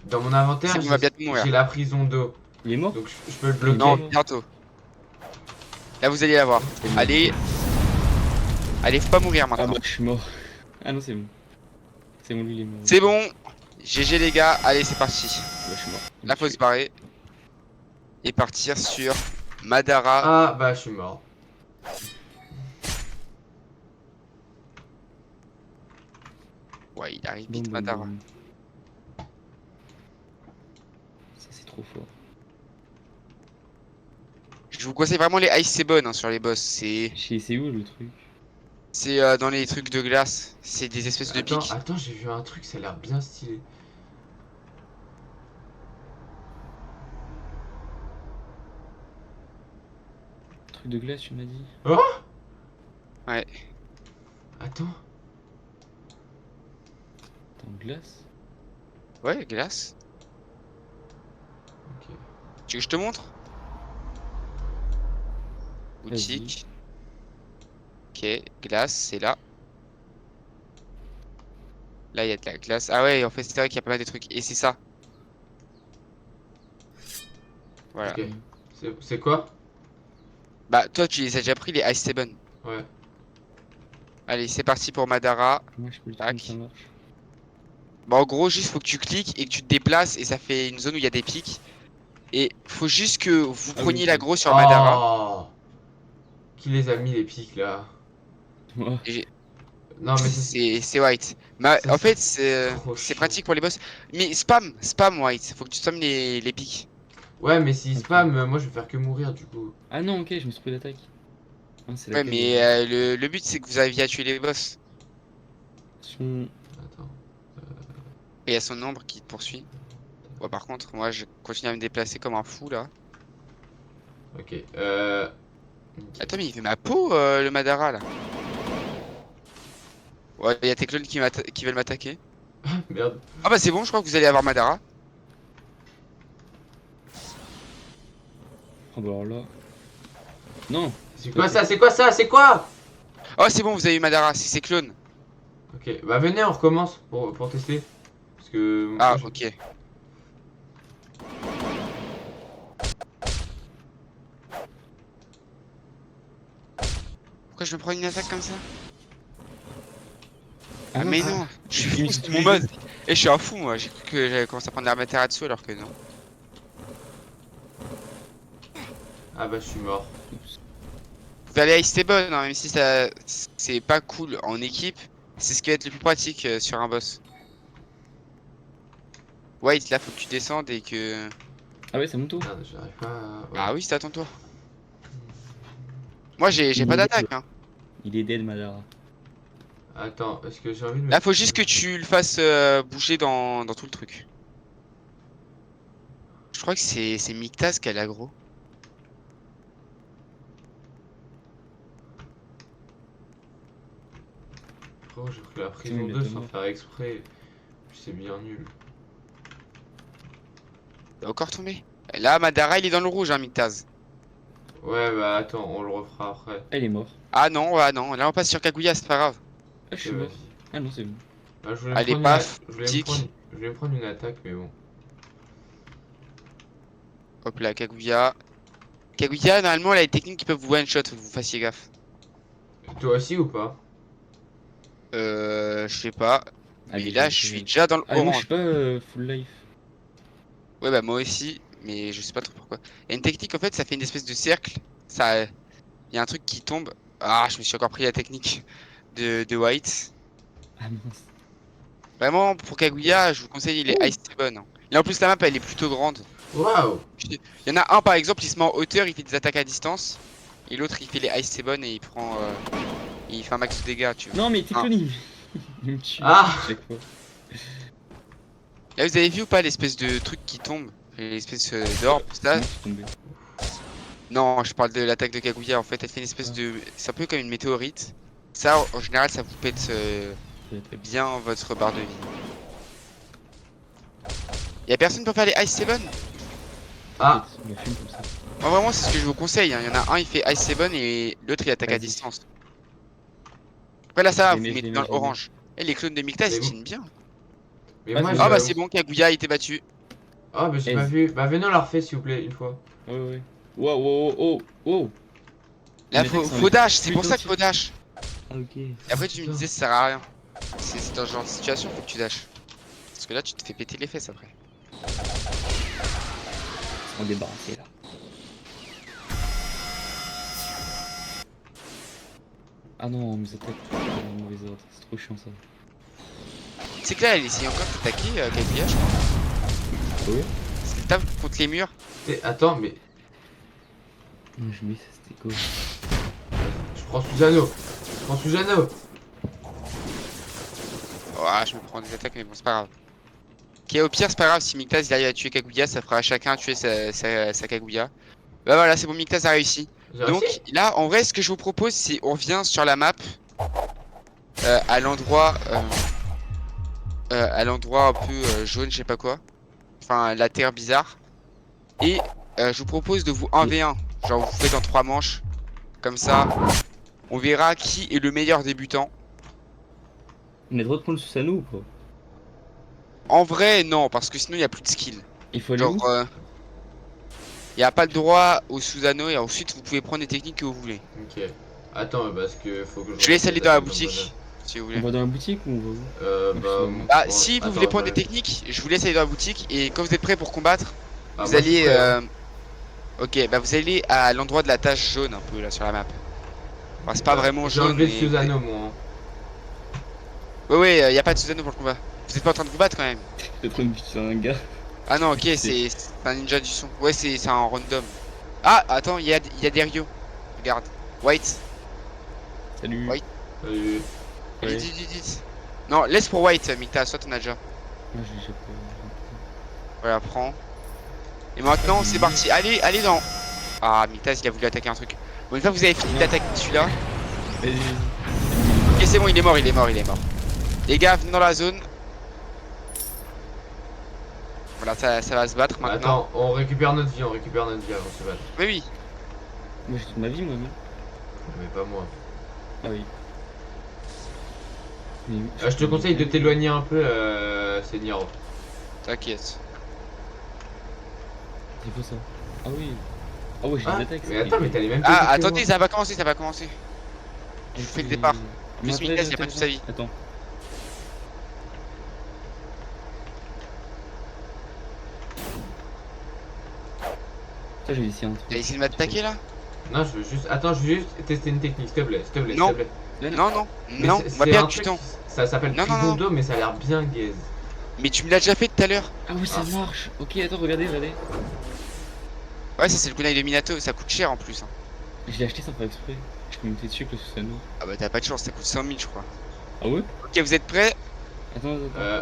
Speaker 3: Dans mon inventaire,
Speaker 1: C'est bon, on va bientôt mourir.
Speaker 3: j'ai la prison d'eau.
Speaker 2: Il est mort?
Speaker 3: Donc je peux le bloquer.
Speaker 1: Non, bientôt. Là, vous allez la voir.
Speaker 2: C'est bon.
Speaker 1: Allez. Allez, faut pas mourir
Speaker 2: Ah,
Speaker 1: maintenant.
Speaker 2: bah, je suis mort. Ah, non, c'est bon. C'est bon, lui, il est mort.
Speaker 1: C'est bon. GG les gars, allez, c'est parti.
Speaker 2: Ouais, je suis mort. Il
Speaker 1: Là,
Speaker 2: me
Speaker 1: faut
Speaker 2: tue.
Speaker 1: se barrer. Et partir sur Madara.
Speaker 3: Ah bah je suis mort.
Speaker 1: Ouais, il arrive
Speaker 2: Boum,
Speaker 1: vite,
Speaker 2: boum,
Speaker 1: Madara.
Speaker 2: boum. Ça, c'est trop fort.
Speaker 1: Je vous conseille vraiment les Ice Sebon hein, sur les boss.
Speaker 2: C'est où le truc?
Speaker 1: C'est dans les trucs de glace. C'est des espèces de pics.
Speaker 3: Attends, j'ai vu un truc, ça a l'air bien stylé.
Speaker 2: Truc de glace, tu m'as dit?
Speaker 3: Oh.
Speaker 1: Ouais.
Speaker 3: Attends.
Speaker 2: Attends, glace?
Speaker 1: Ouais, glace.
Speaker 3: Ok.
Speaker 1: Tu veux que je te montre?
Speaker 2: Vas-y.
Speaker 1: Boutique. Ok, glace, c'est là. Là, il y a de la glace. Ah ouais, en fait, c'est vrai qu'il y a pas mal de trucs. Et c'est ça. Voilà.
Speaker 3: Ok. C'est quoi?
Speaker 1: Bah, toi, tu les as déjà pris, les Ice Seven.
Speaker 3: Ouais.
Speaker 1: Allez, c'est parti pour Madara.
Speaker 2: Moi, je peux le dire comme ça
Speaker 1: Tac.
Speaker 2: marche.
Speaker 1: Bah, en gros, juste faut que tu cliques et que tu te déplaces. Et ça fait une zone où il y a des pics. Et faut juste que vous
Speaker 2: Ah oui,
Speaker 1: preniez
Speaker 2: ok.
Speaker 1: l'aggro sur Madara.
Speaker 3: Oh! Qui les a mis les pics là?
Speaker 2: Moi.
Speaker 1: Et
Speaker 3: Non mais
Speaker 1: c'est White.
Speaker 3: ça
Speaker 1: En
Speaker 3: c'est
Speaker 1: fait,
Speaker 3: trop
Speaker 1: c'est
Speaker 3: chiant.
Speaker 1: pratique pour les boss. Mais spam White. Faut que tu spammes les pics.
Speaker 3: Ouais mais s'ils
Speaker 2: Ok.
Speaker 3: spam, moi je vais faire que mourir du coup.
Speaker 2: Ah non, ok, je me suis pris d'attaque. Ah, c'est
Speaker 1: Ouais,
Speaker 2: laquelle
Speaker 1: mais le but, c'est que vous arriviez à tuer les boss.
Speaker 2: Son-
Speaker 3: Attends.
Speaker 1: Et il y a son ombre qui te poursuit. Ouais, par contre, moi, je continue à me déplacer comme un fou, là.
Speaker 3: Ok.
Speaker 1: Attends, mais il fait ma peau, le Madara, là. Ouais, il y a tes clones qui veulent m'attaquer.
Speaker 3: Merde.
Speaker 1: Ah bah c'est bon, je crois que vous allez avoir Madara.
Speaker 2: Oh bah alors là. Non!
Speaker 3: C'est quoi ça? C'est quoi ça? C'est quoi?
Speaker 1: Oh, c'est bon, vous avez eu Madara, c'est ses clones.
Speaker 3: Ok. Bah venez, on recommence pour tester. Parce que moi
Speaker 1: Ah,
Speaker 3: je...
Speaker 1: ok. Pourquoi je me prends une attaque comme ça? Ah, mais non, je suis fou, c'est mon mode. Et je suis un fou, moi. J'ai cru que j'avais commencé à prendre l'Amaterasu alors que non.
Speaker 3: Ah bah je suis mort.
Speaker 2: Oups.
Speaker 1: Vous allez à Istebon, hein, même si ça c'est pas cool en équipe. C'est ce qui va être le plus pratique sur un boss. White, là, faut que tu descendes et que.
Speaker 2: Ah ouais, c'est mon tour.
Speaker 3: Merde, j'arrive pas à...
Speaker 1: Ah
Speaker 3: Ouais.
Speaker 1: oui, c'est à ton tour. Moi, j'ai
Speaker 2: Il
Speaker 1: pas
Speaker 2: est
Speaker 1: d'attaque,
Speaker 2: dead.
Speaker 1: hein.
Speaker 2: Il est dead, Madara.
Speaker 3: Attends, est-ce que j'ai envie de me...
Speaker 1: Là, faut juste que tu le fasses bouger dans tout le truc. Je crois que c'est Miktas qui a l'aggro.
Speaker 3: Frérot, j'ai pris la
Speaker 2: Sinon,
Speaker 3: prison
Speaker 2: il est
Speaker 3: 2
Speaker 2: bientôt
Speaker 3: sans
Speaker 2: mort.
Speaker 3: faire exprès. Puis c'est bien nul.
Speaker 1: T'as encore tombé. Là, Madara, il est dans le rouge, hein, Miktas.
Speaker 3: Ouais bah attends, on le refera après.
Speaker 2: Ah, il est mort.
Speaker 1: Ah non, ah non. Là, on passe sur Kaguya, c'est pas grave.
Speaker 2: Ah, je
Speaker 3: Ok
Speaker 2: suis mort.
Speaker 3: vas-y.
Speaker 2: Ah non, c'est bon.
Speaker 3: Bah, je voulais me
Speaker 1: Allez,
Speaker 3: prendre
Speaker 1: paf,
Speaker 3: je voulais me prendre...
Speaker 1: boutique.
Speaker 3: Je voulais me prendre une attaque mais bon.
Speaker 1: Hop là, Kaguya. Kaguya, normalement, elle a des techniques qui peuvent vous one-shot, faut que vous fassiez gaffe.
Speaker 3: Toi aussi ou pas?
Speaker 1: Je sais pas. Mais
Speaker 2: Allez,
Speaker 1: là,
Speaker 2: j'ai
Speaker 1: je suis
Speaker 2: fait.
Speaker 1: déjà dans le
Speaker 2: Ah, moi, je
Speaker 1: orange.
Speaker 2: suis pas full life.
Speaker 1: Ouais, bah moi aussi, mais je sais pas trop pourquoi. Il y a une technique, en fait, ça fait une espèce de cercle. Ça, il y a un truc qui tombe. Ah, je me suis encore pris la technique de White.
Speaker 2: Ah mince.
Speaker 1: Vraiment, pour Kaguya, je vous conseille les
Speaker 2: Ouh.
Speaker 1: Ice Ribbon, hein. Et en plus, la map, elle est plutôt grande.
Speaker 3: Waouh!
Speaker 1: Il y en a un, par exemple, il se met en hauteur, il fait des attaques à distance. Et l'autre, il fait les Ice Ribbon et il prend. Il fait un max de dégâts, tu vois.
Speaker 2: Non, mais t'es
Speaker 1: Hein.
Speaker 2: cloning. Il me tue
Speaker 3: Ah!
Speaker 2: à chaque fois.
Speaker 1: Là, vous avez vu ou pas l'espèce de truc qui tombe? L'espèce d'orbe,
Speaker 2: C'est
Speaker 1: ça?
Speaker 2: moi qui suis tombé.
Speaker 1: Non, je parle de l'attaque de Kaguya. En fait, elle fait une espèce
Speaker 2: Ah,
Speaker 1: de. C'est un peu comme une météorite. Ça, en général, ça vous pète
Speaker 2: je l'attaque.
Speaker 1: bien votre barre de vie. Y'a personne pour faire les Ice Seven?
Speaker 3: Ah!
Speaker 2: T'inquiète, on la fume comme ça.
Speaker 1: Moi, vraiment, c'est ce que je vous conseille, hein. Il y en a un, il fait Ice Seven et l'autre, il attaque à
Speaker 2: Vas-y.
Speaker 1: distance. Après, là, ça va,
Speaker 2: Je
Speaker 1: vous
Speaker 2: les mets, je
Speaker 1: mettez
Speaker 2: les
Speaker 1: dans
Speaker 2: mets, je les mets.
Speaker 1: l'orange. Et les clones de Miktas,
Speaker 3: Mais
Speaker 1: ils
Speaker 3: bon.
Speaker 1: tiennent bien.
Speaker 3: Mais
Speaker 2: Ah,
Speaker 3: moi
Speaker 2: c'est
Speaker 3: je...
Speaker 1: Ah,
Speaker 2: bon.
Speaker 1: bah, c'est bon, Kaguya a été battu.
Speaker 3: Ah bah j'ai pas
Speaker 2: Aise.
Speaker 3: vu. Bah venez on la refait s'il vous plaît une fois.
Speaker 2: Ouais, ouais. Wow, wow, wow, wow.
Speaker 1: Là,
Speaker 2: Une attaque, ça
Speaker 1: faut
Speaker 2: enlève
Speaker 1: dash, c'est
Speaker 2: plus
Speaker 1: pour ça
Speaker 2: d'autres
Speaker 1: qu'il faut dash.
Speaker 2: Ah, ok.
Speaker 1: Et après, tu me
Speaker 3: Putain.
Speaker 1: disais, ça sert à rien. C'est dans ce genre de situation, faut que tu dash. Parce que là, tu te fais péter les fesses après.
Speaker 2: On va débarrasser là. Ah non, on nous attaque dans mauvais ordre. C'est trop chiant ça.
Speaker 1: C'est que là, elle essaye encore de t'attaquer, Kaguya, je crois.
Speaker 2: Ouais.
Speaker 1: Parce qu'elle tape contre les murs.
Speaker 3: Attends mais...
Speaker 2: Je mets ça, c'était quoi?
Speaker 3: Je prends Susano. Je prends Susano.
Speaker 1: Oh, je me prends des attaques, mais bon, c'est pas grave. Ok, au pire, c'est pas grave, si Miktas il arrive à tuer Kaguya, ça fera à chacun tuer sa Kaguya. Bah voilà, c'est bon, Miktas a réussi.
Speaker 3: J'ai
Speaker 1: Donc
Speaker 3: réussi.
Speaker 1: là, en vrai, ce que je vous propose, c'est on revient sur la map à l'endroit un peu jaune, je sais pas quoi. Enfin, la terre bizarre. Et je vous propose de vous 1v1. Genre, vous faites en 3 manches. Comme ça, on verra qui est le meilleur débutant.
Speaker 2: On a le droit de prendre le Susanoo ou pas?
Speaker 1: En vrai, non, parce que sinon il y a plus de skill.
Speaker 2: Il faut aller où?
Speaker 1: Genre, il y a pas le droit au Susanoo et ensuite vous pouvez prendre les techniques que vous voulez.
Speaker 3: Ok. Attends, parce que faut que je
Speaker 1: Je laisse
Speaker 3: remette
Speaker 1: aller
Speaker 3: les
Speaker 1: dans la
Speaker 3: items
Speaker 1: boutique, si vous
Speaker 2: On
Speaker 1: voulez.
Speaker 2: va dans la boutique ou on va où? Moi, je suis
Speaker 3: Bah.
Speaker 2: dans la-
Speaker 1: Ah,
Speaker 3: bon,
Speaker 1: si vous
Speaker 3: attends,
Speaker 1: voulez prendre
Speaker 3: bah,
Speaker 1: des techniques, je vous laisse aller dans la boutique et quand vous êtes prêts pour combattre,
Speaker 3: Ah,
Speaker 1: vous
Speaker 3: moi je suis
Speaker 1: allez.
Speaker 3: prêt, hein.
Speaker 1: Ok, bah vous allez à l'endroit de la tache jaune un peu là sur la map. Enfin, c'est pas
Speaker 3: Bah,
Speaker 1: vraiment
Speaker 3: j'ai
Speaker 1: jaune,
Speaker 3: enlevé le
Speaker 1: mais.
Speaker 3: Susano, moi, hein.
Speaker 1: Ouais, ouais, y a pas de Susanoo pour le combat. Vous êtes pas en train de vous battre quand même.
Speaker 2: T'es en train de buter un gars.
Speaker 1: Ah non, ok,
Speaker 2: C'est-
Speaker 1: c'est un ninja du son. Ouais, c'est un random. Ah, attends, y a des Ryo. Regarde. White.
Speaker 2: Salut.
Speaker 1: Ouais.
Speaker 3: Salut.
Speaker 2: Ouais.
Speaker 1: Vite. Non, laisse pour White, Mikta, soit t'en as déjà.
Speaker 2: Moi, j'ai déjà pas.
Speaker 1: Voilà, prends. Et maintenant, c'est parti. Allez dans. Ah, Miktaz, il a voulu attaquer un truc. Bon, une fois que vous avez fini d'attaquer celui-là.
Speaker 2: Vas-y.
Speaker 1: Ok, c'est bon, il est mort. Les gars, venez dans la zone. Voilà, ça va se battre maintenant.
Speaker 3: Attends, on récupère notre vie avant de se battre.
Speaker 1: Oui, oui.
Speaker 2: Moi, j'ai toute ma vie, moi, non?
Speaker 3: Mais pas moi.
Speaker 2: Ah oui.
Speaker 3: Je te conseille de t'éloigner un peu, Seigneur.
Speaker 1: T'inquiète.
Speaker 2: C'est quoi ça? Ah oui. Ah ouais, j'ai
Speaker 3: Ah,
Speaker 2: des attaques.
Speaker 3: mais attends, mais t'as les mêmes
Speaker 1: Ah,
Speaker 3: techniques que
Speaker 1: attendez, ça va commencer. Je vous fais le départ. Plus Miktaz, il a pas toute sa vie.
Speaker 2: Attends. Ça, je vais essayer un truc.
Speaker 1: T'as essayé de m'attaquer là?
Speaker 3: moi. Non, je veux juste tester une technique, s'il te plaît,
Speaker 1: Non.
Speaker 3: s'il te plaît.
Speaker 1: Non,
Speaker 3: Mais
Speaker 1: on
Speaker 3: c'est
Speaker 1: va
Speaker 3: un
Speaker 1: perdre du
Speaker 3: truc,
Speaker 1: temps.
Speaker 3: Ça s'appelle
Speaker 1: Non.
Speaker 3: Tribundo, mais ça a l'air bien gaze.
Speaker 1: Mais tu me l'as déjà fait tout à l'heure.
Speaker 2: Ah oui, ça
Speaker 3: Ah.
Speaker 2: marche. Ok, attends, regardez.
Speaker 1: Ouais, ça c'est le kunai de Minato, ça coûte cher en plus. Hein.
Speaker 2: Je l'ai acheté sans faire exprès. Je me mettais dessus avec le Susano.
Speaker 1: Ah bah t'as pas de chance, ça coûte 100 000 je crois.
Speaker 2: Ah ouais?
Speaker 1: Ok, vous êtes prêts?
Speaker 2: Attends.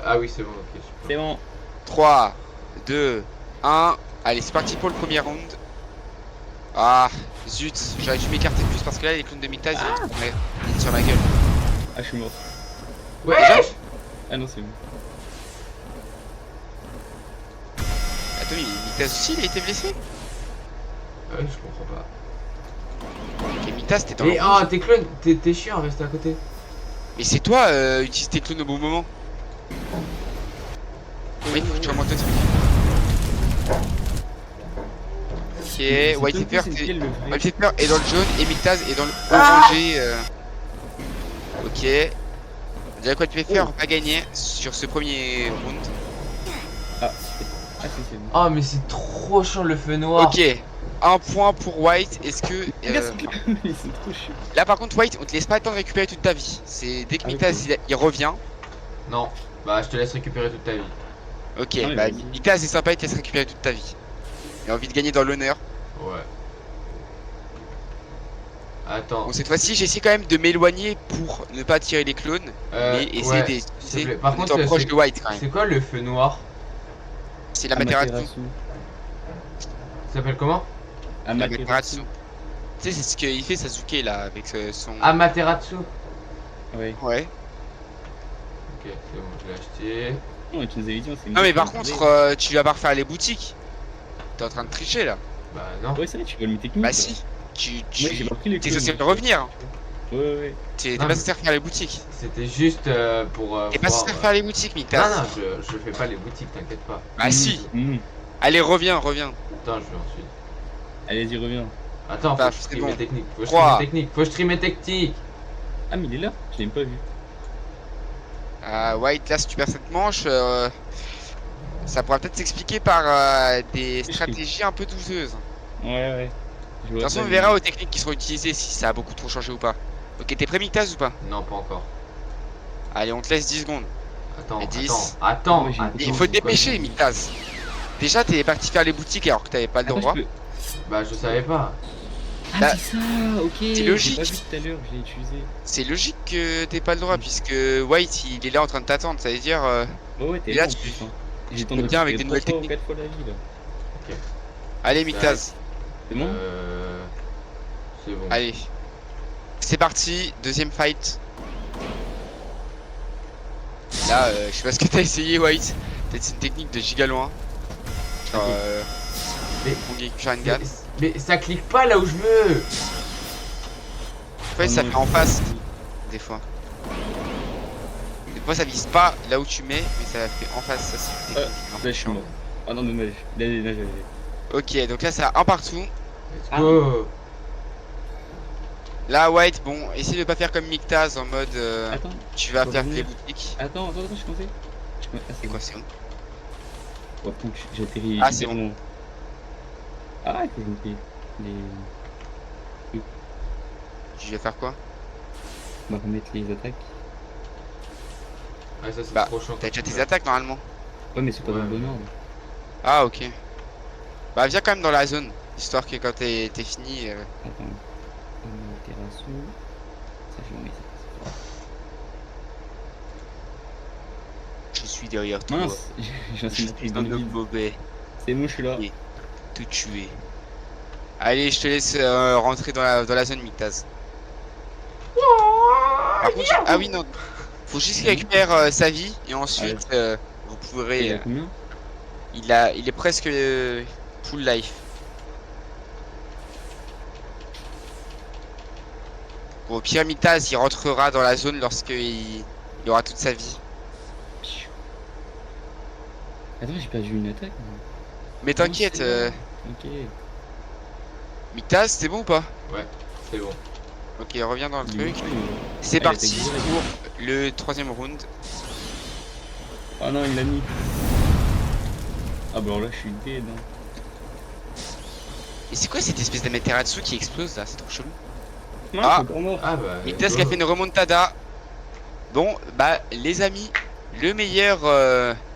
Speaker 3: Ah oui, c'est bon, ok, super.
Speaker 2: C'est bon.
Speaker 1: 3, 2, 1. Allez, c'est parti pour le premier round. Ah, zut, j'aurais dû m'écarter plus parce que là, les clones de Miktaz, ils vont se mettre sur ma gueule.
Speaker 2: Ah, je suis mort.
Speaker 3: Ouais.
Speaker 2: Ah non, c'est bon.
Speaker 1: Attends, mais Miktaz aussi, il a été blessé?
Speaker 3: Ah oui, je comprends pas.
Speaker 1: Ok, Miktaz, t'es dans
Speaker 3: Mais
Speaker 1: le
Speaker 3: oh,
Speaker 1: rouge.
Speaker 3: t'es clone, t'es chiant, reste à côté.
Speaker 1: Mais c'est toi, utilise tes clones au bon moment. Oui, faut que tu remontes le truc. Ok, White Pepper, White Pepper est dans le jaune et Miktaz est dans le orangé. Ok. Déjà White Pepper va gagner sur ce premier round.
Speaker 2: Ah, si, c'est bon.
Speaker 3: Oh, mais c'est trop chiant le feu noir.
Speaker 1: Ok, un point pour White. Est-ce que.
Speaker 2: Ils sont trop chiants.
Speaker 1: Là par contre, White, on te laisse pas le temps de récupérer toute ta vie. C'est dès que
Speaker 2: Ah,
Speaker 1: Miktaz il revient.
Speaker 3: Non, bah je te laisse récupérer toute ta vie.
Speaker 1: Ok,
Speaker 2: Ah, mais
Speaker 1: bah
Speaker 2: vas-y.
Speaker 1: Miktaz c'est sympa, il te laisse récupérer toute ta vie. Il a envie de gagner dans l'honneur.
Speaker 3: Ouais. Attends.
Speaker 1: Bon, cette fois-ci, j'essaie quand même de m'éloigner pour ne pas tirer les clones. Mais essayer
Speaker 3: ouais,
Speaker 1: d'utiliser
Speaker 3: s'il te plaît. Par
Speaker 1: en
Speaker 3: contre,
Speaker 1: étant proche
Speaker 3: c'est-
Speaker 1: de White quand même.
Speaker 3: C'est quoi le feu noir?
Speaker 1: C'est l'Amaterasu.
Speaker 3: Ça s'appelle comment?
Speaker 1: L'Amaterasu. Tu sais, c'est ce qu'il fait Sasuke là avec son.
Speaker 3: Amaterasu.
Speaker 2: Ouais.
Speaker 1: Ouais.
Speaker 3: Ok, c'est bon, je l'ai acheté.
Speaker 2: Non, mais tu nous avais dit, c'est
Speaker 1: Non, mais par contre, tu vas pas refaire les boutiques. T'es en train de tricher là.
Speaker 3: Bah non.
Speaker 2: Ouais, c'est vrai, tu veux mes techniques.
Speaker 1: Bah
Speaker 2: toi.
Speaker 1: si.
Speaker 2: Moi, j'ai pas pris les
Speaker 1: T'es
Speaker 2: clones.
Speaker 1: censé revenir. Hein.
Speaker 2: Ouais.
Speaker 1: T'es
Speaker 3: Non,
Speaker 1: pas censé refaire les boutiques.
Speaker 3: C'était juste pour
Speaker 1: T'es pas
Speaker 3: voir.
Speaker 1: censé refaire les boutiques,
Speaker 3: Non,
Speaker 1: Miktaz.
Speaker 3: non, je fais pas les boutiques, t'inquiète pas.
Speaker 1: Bah si.
Speaker 2: Mmh.
Speaker 1: Allez, reviens.
Speaker 3: Attends, je vais ensuite.
Speaker 2: Allez-y, reviens.
Speaker 3: Attends, faut
Speaker 1: Bah,
Speaker 3: que je
Speaker 1: c'est
Speaker 3: stream
Speaker 1: bon.
Speaker 3: mes techniques. Faut que je
Speaker 1: 3.
Speaker 3: stream mes techniques. Faut que je stream mes techniques.
Speaker 2: Ah, mais il est là. Je l'ai même pas vu.
Speaker 1: White, là, si tu perds cette manche, ça pourra peut-être s'expliquer par des stratégies un peu douteuses.
Speaker 2: Ouais.
Speaker 1: De toute façon, on verra aux techniques qui seront utilisées si ça a beaucoup trop changé ou pas. Ok, t'es prêt, Miktaz, ou pas?
Speaker 3: Non, pas encore.
Speaker 1: Allez, on te laisse 10 secondes.
Speaker 3: Attends,
Speaker 1: Et 10.
Speaker 3: attends.
Speaker 2: Moi, j'ai une
Speaker 1: Il faut te dépêcher, Miktaz. Déjà, t'es parti faire les boutiques alors que t'avais pas le droit.
Speaker 3: Bah, je savais pas.
Speaker 2: Ah,
Speaker 1: Bah,
Speaker 2: c'est ça, ok.
Speaker 1: c'est logique.
Speaker 2: J'ai pas vu tout à l'heure, je l'ai utilisé.
Speaker 1: C'est logique que t'aies pas le droit puisque White il est là en train de t'attendre, ça veut dire
Speaker 2: Ouais, t'es
Speaker 1: Et là,
Speaker 2: là en
Speaker 1: tu-
Speaker 2: plus. Hein.
Speaker 1: tu
Speaker 2: J'ai
Speaker 1: te bien avec des nouvelles techniques.
Speaker 2: 4 fois la vie là.
Speaker 1: allez Miktaz,
Speaker 2: C'est bon?
Speaker 3: C'est bon.
Speaker 1: allez. C'est parti, deuxième fight. Là je sais pas ce que t'as essayé White, peut-être c'est une technique de giga loin. Genre
Speaker 3: Mais-
Speaker 1: Hongeku Sharingan.
Speaker 3: Mais ça clique pas là où je veux.
Speaker 1: En fait ça
Speaker 2: Oh non,
Speaker 1: fait en face des fois. Moi ça vise pas là où tu mets, mais ça fait en face, ça c'est technique, un peu
Speaker 2: Là, je suis
Speaker 1: chiant.
Speaker 2: mort. Ah non, dommage. Là, j'avais.
Speaker 1: Ok, donc là c'est un partout.
Speaker 3: Let's
Speaker 2: Ah.
Speaker 3: go.
Speaker 1: Là, White, bon, essaye de pas faire comme Mictaz en mode
Speaker 2: Attends,
Speaker 1: tu vas
Speaker 2: faut
Speaker 1: faire les
Speaker 2: revenir.
Speaker 1: boutiques.
Speaker 2: Attends, je suis coincé. Ah,
Speaker 1: C'est
Speaker 2: c'est
Speaker 1: quoi,
Speaker 2: bon.
Speaker 1: c'est bon?
Speaker 2: Oh, pouc, j'ai atterri
Speaker 1: Ah, c'est
Speaker 2: hyper loin. Ah, il faut que je me plie. Les...
Speaker 1: Tu vas faire quoi?
Speaker 2: On va remettre les attaques.
Speaker 3: Ah, ça c'est
Speaker 1: Bah,
Speaker 3: trop chiant.
Speaker 1: t'as déjà
Speaker 3: quand tu
Speaker 1: tes
Speaker 3: meurs.
Speaker 1: attaques normalement.
Speaker 2: Ouais, mais c'est pas dans le
Speaker 3: Ouais.
Speaker 2: bon ordre.
Speaker 1: Ah, ok. Bah, viens quand même dans la zone, histoire que quand t'es fini.
Speaker 2: Attends. Terrasso. Ça, je vais enlever ça.
Speaker 1: Je suis derrière toi.
Speaker 2: Mince, j'ai
Speaker 1: Je
Speaker 2: lancé
Speaker 1: suis
Speaker 2: dans
Speaker 1: un
Speaker 2: le
Speaker 1: homme
Speaker 2: vide.
Speaker 1: mauvais.
Speaker 2: C'est bon, je suis là.
Speaker 1: Et te tuer. Allez, je te laisse rentrer dans la zone, Mictaz. Par contre, ah oui, non. Faut juste qu'il
Speaker 2: Ah non.
Speaker 1: récupère sa vie et
Speaker 2: Ouais.
Speaker 1: ensuite vous
Speaker 2: Il
Speaker 1: pourrez.
Speaker 2: a combien?
Speaker 1: Il est presque full life. Bon, au pire, Mictaz, il rentrera dans la zone il aura toute sa vie.
Speaker 2: Piou. Attends, j'ai perdu une attaque.
Speaker 1: Mais
Speaker 2: Non,
Speaker 1: t'inquiète,
Speaker 2: c'est là. Ok.
Speaker 1: Mictaz, c'est bon ou pas?
Speaker 3: Ouais, c'est bon.
Speaker 1: Ok, reviens dans le
Speaker 2: Il est
Speaker 1: truc.
Speaker 2: où, lui?
Speaker 1: C'est
Speaker 2: Ah, il
Speaker 1: parti
Speaker 2: attaque direct.
Speaker 1: pour le troisième round.
Speaker 2: Oh non, il l'a mis. Ah bah alors là, je suis dead. Hein.
Speaker 1: Et c'est quoi cette espèce d'Amaterasu qui explose là? C'est trop chelou.
Speaker 2: Non,
Speaker 1: Ah.
Speaker 2: je suis encore mort.
Speaker 3: Ah bah.
Speaker 1: Mictaz
Speaker 3: let's
Speaker 1: qui a
Speaker 3: go.
Speaker 1: fait une remontada. Bon, bah les amis, le meilleur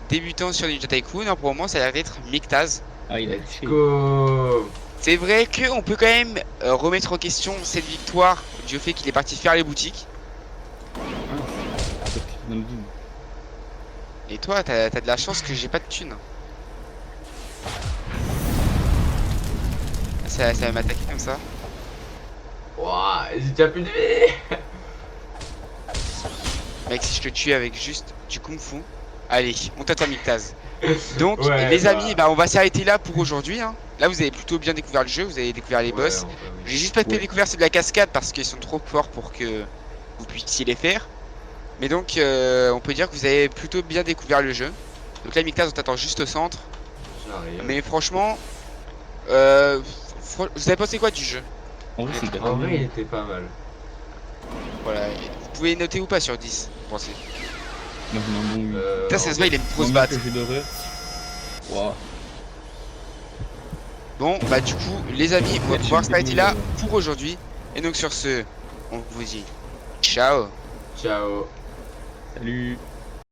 Speaker 1: débutant sur Ninja Tycoon, hein, pour le moment, ça a l'air d'être Mictaz.
Speaker 2: Ah, il a
Speaker 3: Let's
Speaker 2: triché.
Speaker 3: go.
Speaker 1: C'est vrai qu'on peut quand même remettre en question cette victoire du fait qu'il est parti faire les boutiques.
Speaker 2: Ah, c'est dans le vide.
Speaker 1: Et toi, t'as de la chance que j'ai pas de thunes. Ça va m'attaquer comme ça.
Speaker 3: Ouah, j'ai déjà plus de vie.
Speaker 1: Mec, si je te tue avec juste du kung fu. Allez, on t'attend Mictaz. Donc,
Speaker 3: Ouais,
Speaker 1: les
Speaker 3: bah.
Speaker 1: amis, bah, on va s'arrêter là pour aujourd'hui, hein. Là, vous avez plutôt bien découvert le jeu, vous avez découvert les
Speaker 3: Ouais,
Speaker 1: boss.
Speaker 3: en vrai, oui.
Speaker 1: J'ai juste pas fait
Speaker 2: Ouais.
Speaker 1: découvrir ceux de la cascade parce qu'ils sont trop forts pour que vous puissiez les faire. Mais donc, on peut dire que vous avez plutôt bien découvert le jeu. Donc là, Mictaz, on t'attend juste au centre.
Speaker 3: J'arrive.
Speaker 1: Mais franchement, vous avez pensé quoi du jeu?
Speaker 2: En vrai, c'est
Speaker 1: Honnêtement.
Speaker 2: grave
Speaker 3: En vrai, il
Speaker 2: bien.
Speaker 3: était pas mal.
Speaker 1: Voilà, vous pouvez noter ou pas sur 10, vous pensez?
Speaker 2: Moi, j'en ai un bon 8.
Speaker 1: Putain, ça se voit, il aime trop se
Speaker 2: Moins
Speaker 1: battre.
Speaker 2: que le jeu d'horreur. Waouh.
Speaker 1: Bon, bah du coup, les amis, on va
Speaker 2: Ouais,
Speaker 1: pouvoir
Speaker 2: je suis
Speaker 1: s'arrêter là
Speaker 2: tellement
Speaker 1: pour aujourd'hui. Et donc sur ce, on vous dit ciao.
Speaker 3: Ciao.
Speaker 2: Salut.